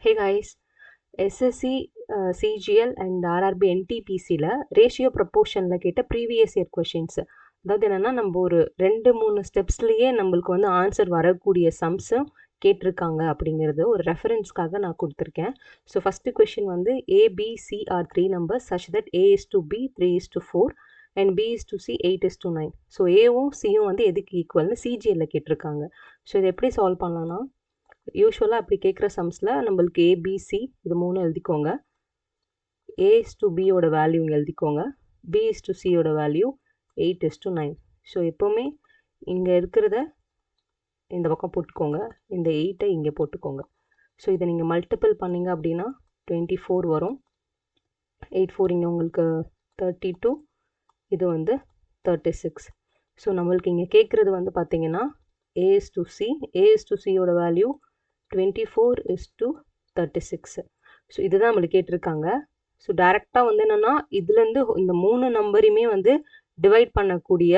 Hey guys, SSC, CGL and RRB NTPCல ratio ப்ரொப்போர்ஷனில் கேட்ட ப்ரீவியஸ் இயர் கொஷின்ஸ். அதாவது என்னென்னா நம்ம ஒரு 2-3 ஸ்டெப்ஸ்லேயே நம்மளுக்கு வந்து ஆன்சர் வரக்கூடிய சம்ஸும் கேட்டிருக்காங்க அப்படிங்கிறது ஒரு ரெஃபரன்ஸ்க்காக நான் கொடுத்துருக்கேன். ஸோ ஃபஸ்ட்டு கொஷின் வந்து ABC are 3 numbers such that A is to B 3 is to 4 and B is to C 8 is to 9. So ஏவும் சியும் வந்து எதுக்கு ஈக்குவல்னு சிஜிஎல்ல கேட்டிருக்காங்க. ஸோ இதை எப்படி சால்வ் பண்ணலாம்னா, யூஸ்வலாக அப்படி கேட்குற சம்ஸில் நம்மளுக்கு ஏபிசி இது 3 எழுதிக்கோங்க. A is to B ஓட வேல்யூ இங்கே எழுதிக்கோங்க. B is to C ஓட வேல்யூ 8 is to 9. ஸோ எப்போவுமே இங்கே இருக்கிறத இந்த பக்கம் போட்டுக்கோங்க, இந்த 8ஐ இங்கே போட்டுக்கோங்க. ஸோ இதை நீங்கள் மல்டிபிள் பண்ணிங்க அப்படின்னா 24 வரும். 8 4 இங்கே உங்களுக்கு 32, இது வந்து 36. ஸோ நம்மளுக்கு இங்கே கேட்குறது வந்து பார்த்தீங்கன்னா A is to C, A is to C ஓட வேல்யூ 24 is to 36. ஸோ இதுதான் நம்மளுக்கு கேட்டிருக்காங்க. ஸோ டைரெக்டாக வந்து என்னென்னா இதுலேருந்து இந்த 3 நம்பரையுமே வந்து டிவைட் பண்ணக்கூடிய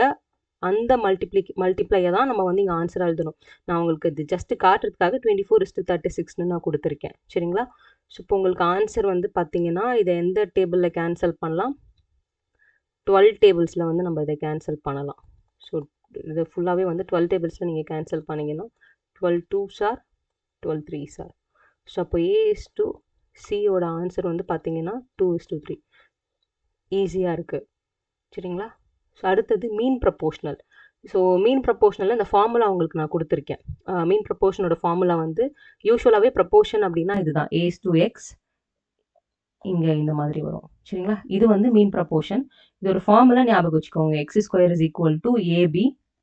அந்த மல்டிப்ளையை தான் நம்ம வந்து இங்கே ஆன்சராக எழுதணும். நான் உங்களுக்கு இது ஜஸ்ட்டு காட்டுறதுக்காக 24 is to 36ன்னு நான் கொடுத்துருக்கேன். சரிங்களா? ஸோ இப்போ உங்களுக்கு ஆன்சர் வந்து பார்த்தீங்கன்னா இதை எந்த டேபிளில் கேன்சல் பண்ணலாம்? 12 டேபிள்ஸில் வந்து நம்ம இதை கேன்சல் பண்ணலாம். ஸோ இது ஃபுல்லாகவே வந்து 12 டேபிள்ஸில் நீங்கள் கேன்சல் பண்ணிங்கன்னா 12 2s are 12 3s are. So அப்போ A is to Cயோட ஆன்சர் வந்து பார்த்தீங்கன்னா 2 is to 3. ஈஸியாக இருக்குது. சரிங்களா? ஸோ அடுத்தது மீன் ப்ரப்போர்ஷனல். ஸோ மீன் ப்ரப்போர்ஷனலில் இந்த ஃபார்முலா உங்களுக்கு நான் கொடுத்துருக்கேன். மீன் ப்ரப்போர்ஷனோட ஃபார்முலா வந்து யூஸ்வலாகவே ப்ரப்போர்ஷன் அப்படின்னா இதுதான், A is to X இங்கே இந்த மாதிரி வரும். சரிங்களா? இது வந்து மீன் ப்ரப்போர்ஷன். இது ஒரு ஃபார்முலா ஞாபகம் வச்சுக்கோங்க. x² is equal to AB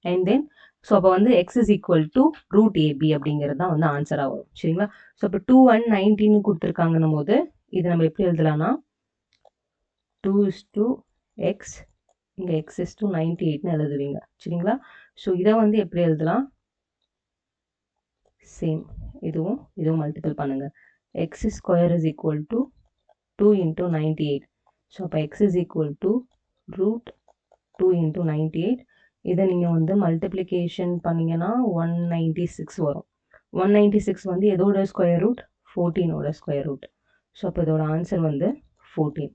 and then so அப்போ வந்து x is equal to root AB அப்படிங்கிறது தான் வந்து ஆன்சராக வரும். சரிங்களா? ஸோ அப்போ 2 and 19 கொடுத்துருக்காங்கன்னும் போது இது நம்ம எப்படி எழுதலாம்னா 2 is to x இங்கே x is to 98ன்னு எழுதுவீங்க. சரிங்களா? ஸோ இதை வந்து எப்படி எழுதலாம்? சேம் இதுவும் மல்டிபிள் பண்ணுங்கள். x² is equal to 2 into 98. So அப்போ x is equal to root 2 into 98. இதை நீங்கள் வந்து மல்டிப்ளிகேஷன் பண்ணிங்கன்னா 196 வரும். 196 வந்து எதோட ஸ்கொயர் ரூட்? 14ஓட ஸ்கொயர் ரூட். ஸோ அப்போ இதோட ஆன்சர் வந்து 14.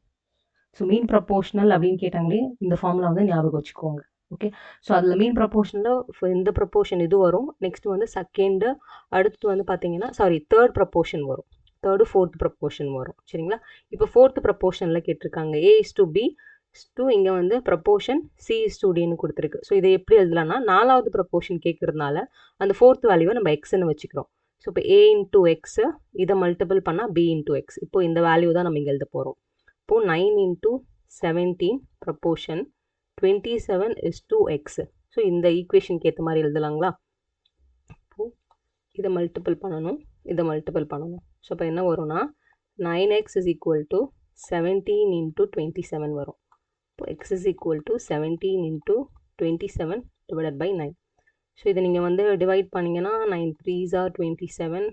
ஸோ மீன் ப்ரப்போர்ஷனல் அப்படின்னு கேட்டாங்களே இந்த ஃபார்முலா வந்து ஞாபகம் வச்சுக்கோங்க. ஓகே. ஸோ அதில் மீன் ப்ரப்போர்ஷனில் இந்த ப்ரப்போர்ஷன் இது வரும். நெக்ஸ்ட் வந்து செகண்டு, அடுத்து வந்து பார்த்தீங்கன்னா தேர்ட் ப்ரப்போர்ஷன் வரும். தேர்டு ஃபோர்த் ப்ரப்போர்ஷன் வரும். சரிங்களா? இப்போ ஃபோர்த் ப்ரப்போர்ஷனில் கேட்டிருக்காங்க A is to B to இங்கே வந்து ப்ரப்போர்ஷன் C is to Dன்னு கொடுத்துருக்கு. ஸோ இதை எப்படி எழுதலாம்னா 4வது ப்ரப்போர்ஷன் கேட்குறதுனால அந்த ஃபோர்த் வேல்யூவை நம்ம எக்ஸ்ன்னு வச்சுக்கிறோம். ஸோ இப்போ A into X இதை மல்டிபிள் பண்ணால் B into X. இப்போ இந்த வேல்யூ தான் நம்ம இங்கே எழுத போகிறோம். இப்போது 9 into 17 proportion 27 is to X. So இந்த ஈக்குவேஷனுக்கு ஏற்ற மாதிரி எழுதலாங்களா? இப்போது இதை மல்டிபிள் பண்ணணும், இதை மல்டிபிள் பண்ணணும். ஸோ இப்போ என்ன வரும்னா 9x is equal to 17 into 27 வரும். இப்போ x is equal to 17 into 27 divided by 9. So இதை நீங்கள் வந்து டிவைட் பண்ணிங்கன்னா 9 3s are 27.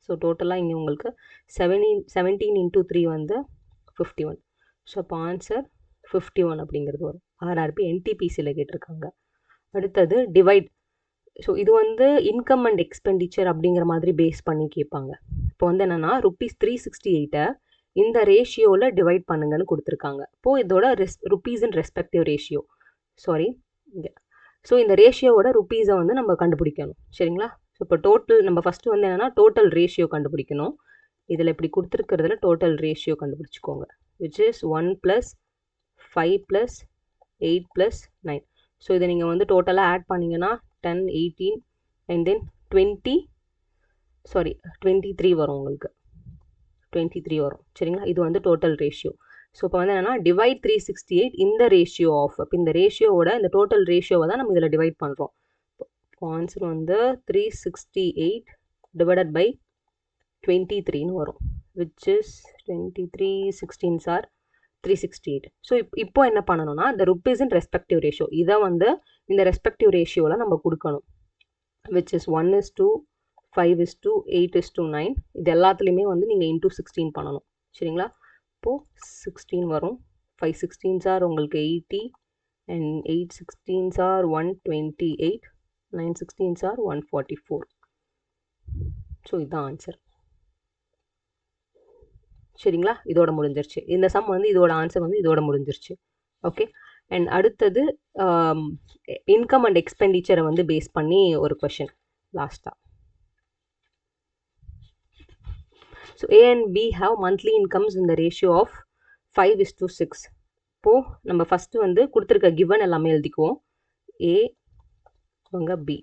ஸோ டோட்டலாக இங்கே உங்களுக்கு 17 into 3 வந்து 51. ஸோ அப்போ ஆன்சர் 51 அப்படிங்கிறது வரும். RRB NTPCயில் கேட்டிருக்காங்க. அடுத்தது டிவைட். ஸோ இது வந்து இன்கம் அண்ட் எக்ஸ்பெண்டிச்சர் அப்படிங்கிற மாதிரி பேஸ் பண்ணி கேட்பாங்க. இப்போ வந்து என்னென்னா ₹368 இந்த ரேஷியோவில் டிவைட் பண்ணுங்கன்னு கொடுத்துருக்காங்க. இப்போது இதோட ருப்பீஸ் இன் ரெஸ்பெக்டிவ் ரேஷியோ இங்கே. ஸோ இந்த ரேஷியோவோட ருப்பீஸை வந்து நம்ம கண்டுபிடிக்கணும். சரிங்களா? ஸோ இப்போ டோட்டல் நம்ம ஃபஸ்ட்டு வந்து என்னென்னா டோட்டல் ரேஷியோ கண்டுபிடிக்கணும். இதில் இப்படி கொடுத்துருக்கிறதுல டோட்டல் ரேஷியோ கண்டுபிடிச்சிக்கோங்க. Which is 1 + 5 + 8 + 9. ஸோ இதை நீங்கள் வந்து டோட்டலாக ஆட் பண்ணிங்கன்னா 10 18 அண்ட் தென் 23 வரும். உங்களுக்கு 23 வரும். சரிங்களா? இது வந்து டோட்டல் ரேஷியோ. ஸோ இப்போ வந்து என்னென்னா டிவைட் 368 இந்த ரேஷியோ ஆஃப். இப்போ இந்த ரேஷியோவோட இந்த டோட்டல் ரேஷியோவை தான் நம்ம இதில் டிவைட் பண்ணுறோம். இப்போ ஆன்சர் வந்து 368 டிவைடட் பை 23ன்னு வரும். Which is 23 16s are 368. So இப்போ என்ன பண்ணணும்னா இந்த ருப்பீஸ் இன் ரெஸ்பெக்டிவ் ரேஷியோ இதை வந்து இந்த ரெஸ்பெக்டிவ் ரேஷியோவில் நம்ம கொடுக்கணும். Which is 1 is to 5 is to 8 is to 9. இது எல்லாத்துலேயுமே வந்து நீங்கள் into 16 பண்ணணும். சரிங்களா? இப்போது 16 வரும். 5 16s are உங்களுக்கு 80 and 8 16s are 128. 9 16s are 144. So இதுதான் ஆன்சர். சரிங்களா? இதோட முடிஞ்சிருச்சு. இந்த சம் வந்து இதோட ஆன்சர் வந்து இதோட முடிஞ்சிருச்சு. ஓகே. அண்ட் அடுத்தது இன்கம் அண்ட் எக்ஸ்பெண்டிச்சரை வந்து பேஸ் பண்ணி ஒரு கொஷின் லாஸ்ட்டாக. So A and B have monthly incomes in the ratio of 5:6. இப்போது நம்ம ஃபஸ்ட்டு வந்து கொடுத்துருக்க கிவன் எல்லாமே எழுதிக்குவோம். A, இவங்க B.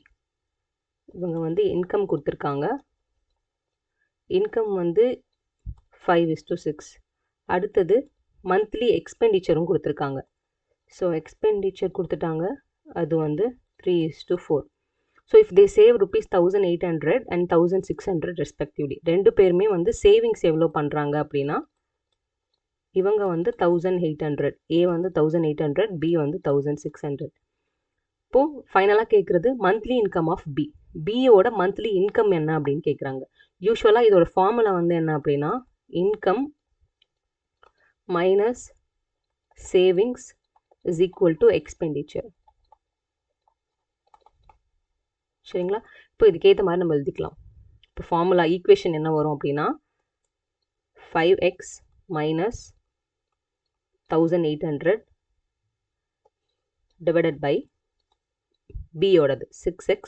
இவங்க வந்து இன்கம் கொடுத்துருக்காங்க. இன்கம் வந்து 5:6. அடுத்தது மந்த்லி எக்ஸ்பெண்டிச்சரும் கொடுத்துருக்காங்க. ஸோ எக்ஸ்பெண்டிச்சர் கொடுத்துட்டாங்க, அது வந்து 3:4. So if they save rupees 1800 and 1600 respectively. ரெண்டு பேருமே வந்து சேவிங்ஸ் எவ்வளோ பண்ணுறாங்க அப்படின்னா, இவங்க வந்து 1800, ஏ வந்து 1800, பி வந்து 1600. இப்போது ஃபைனலாக கேட்குறது மந்த்லி இன்கம் ஆஃப் பி. பியோட மந்த்லி இன்கம் என்ன அப்படின்னு கேட்குறாங்க. யூஸ்வலாக இதோட ஃபார்முலா வந்து என்ன அப்படின்னா, income minus savings is equal to expenditure. சரிங்களா? இப்போ இதுக்கேற்ற மாதிரி நம்ம எழுதிக்கலாம். இப்போ ஃபார்முலா ஈக்குவேஷன் என்ன வரும் அப்படின்னா, 5x minus 1800 divided by பியோடது 6x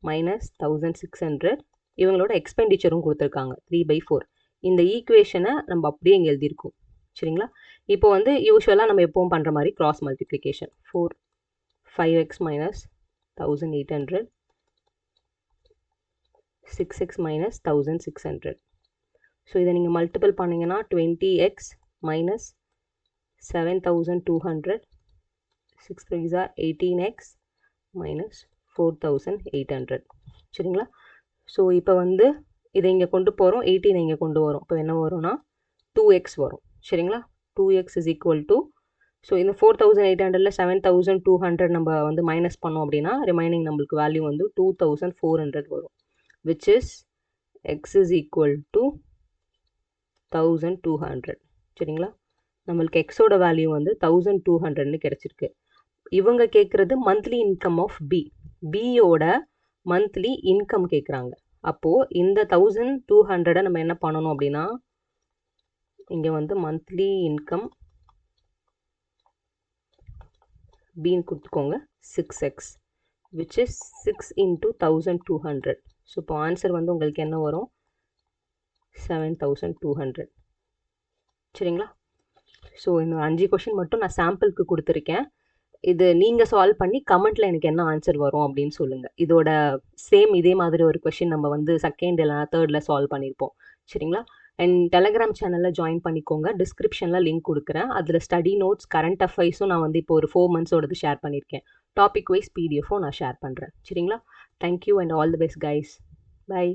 minus 1600. இவங்களோட எக்ஸ்பெண்டிச்சரும் கொடுத்துருக்காங்க 3/4. இந்த ஈக்குவேஷனை நம்ம அப்படியே இங்கே எழுதியிருக்கோம். சரிங்களா? இப்போ வந்து யூஸ்வலாக நம்ம எப்பவும் பண்ணுற மாதிரி cross multiplication. 5x minus 1800, 6x minus 1600. So இதை நீங்கள் மல்டிபிள் பண்ணிங்கன்னா 20x minus 7200, 6 3s are 18x minus 4800. சரிங்களா? ஸோ இப்போ வந்து இதை இங்கே கொண்டு போகிறோம், 18 இங்கே கொண்டு வரும். இப்போ என்ன வரும்னா 2x வரும். சரிங்களா? 2x is equal to, so இந்த 4800ல் 7200 நம்ம வந்து மைனஸ் பண்ணோம் அப்படின்னா ரிமைனிங் நம்மளுக்கு வேல்யூ வந்து 2400 வரும். which is x is equal to 1200. சரிங்களா? நம்மளுக்கு எக்ஸோட வேல்யூ வந்து 1200ன்னு கிடச்சிருக்கு. இவங்க கேட்குறது மந்த்லி இன்கம் ஆஃப் பி. பியோட மந்த்லி இன்கம் கேட்குறாங்க. அப்போது இந்த 1200 நம்ம என்ன பண்ணணும் அப்படின்னா, இங்கே வந்து மந்த்லி இன்கம் பின்னு கொடுத்துக்கோங்க 6x, which is 6 into 1200. So இப்போ ஆன்சர் வந்து உங்களுக்கு என்ன வரும், 7200. சரிங்களா? ஸோ இன்னும் 5 கொஷின் மட்டும் நான் சாம்பிளுக்கு கொடுத்துருக்கேன். இது நீங்கள் சால்வ் பண்ணி கமெண்ட்டில் எனக்கு என்ன ஆன்சர் வரும் அப்படின்னு சொல்லுங்கள். இதோட சேம் இதே மாதிரி ஒரு கொஷின் நம்ம வந்து செகண்ட் இல்லைனா தேர்டில் சால்வ் பண்ணியிருப்போம். சரிங்களா? அண்ட் டெலகிராம் சேனலில் ஜாயின் பண்ணிக்கோங்க. டிஸ்கிரிப்ஷனில் லிங்க் கொடுக்குறேன். அதில் ஸ்டடி நோட்ஸ், கரண்ட் அஃபைர்ஸும் நான் வந்து இப்போ ஒரு 4 monthsோடது ஷேர் பண்ணியிருக்கேன். டாபிக் வைஸ் பிடிஎஃப்பும் நான் ஷேர் பண்ணுறேன். சரிங்களா? Thank you and all the best guys. By.